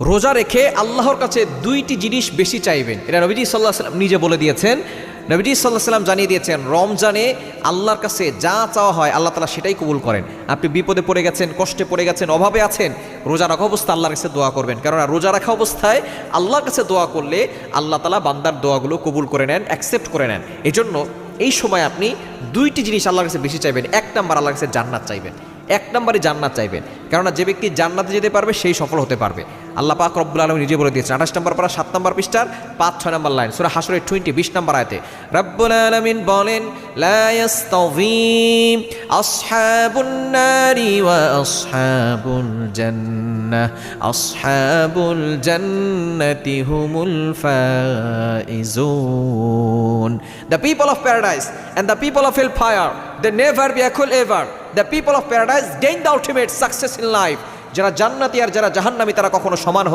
রোজা রেখে আল্লাহর কাছে দুইটি জিনিস বেশি চাইবেন, এটা নবীজি সাল্লাল্লাহু আলাইহি ওয়াসাল্লাম নিজে বলে দিয়েছেন। নবীজি সাল্লাল্লাহু আলাইহি ওয়াসাল্লাম জানিয়ে দিয়েছেন, রমজানে আল্লাহর কাছে যা চাওয়া হয় আল্লাহ তাআলা সেটাই কবুল করেন। আপনি বিপদে পড়ে গেছেন, কষ্টে পড়ে গেছেন, অভাবে আছেন, রোজা রাখা অবস্থায় আল্লাহর কাছে দোয়া করবেন। কেননা রোজা রাখা অবস্থায় আল্লাহর কাছে দোয়া করলে আল্লাহ তাআলা বান্দার দোয়াগুলো কবুল করে নেন, অ্যাকসেপ্ট করে নেন। এজন্য এই সময় আপনি দুইটি জিনিস আল্লাহর কাছে বেশি চাইবেন। এক নাম্বার, আল্লাহর কাছে জান্নাত চাইবেন। এক নম্বরে জান্নাত চাইবেন, কেননা যে ব্যক্তি জান্নাতে যেতে পারবে সেই সফল হতে পারবে। আল্লাহ পাক রব্বুল আলামিন নিজে বলে দিয়েছেন 28 নম্বর পারা 7 নম্বর পৃষ্ঠার 5-6 নম্বর লাইন, সূরা হাশরের 20 নম্বর আয়াতে রব্বুল আলামিন বলেন, লা ইয়াস্তাযীম আসহাবুন নারি ওয়া আসহাবুল জান্নাহ, আসহাবুল জান্নাতি হুমুল Faizun. The people of paradise and the people of hellfire, they never be equal ever. The people of paradise gain the ultimate success in life. যারা জান্নাতি আর যারা জাহান্নামী তারা কখনো সমান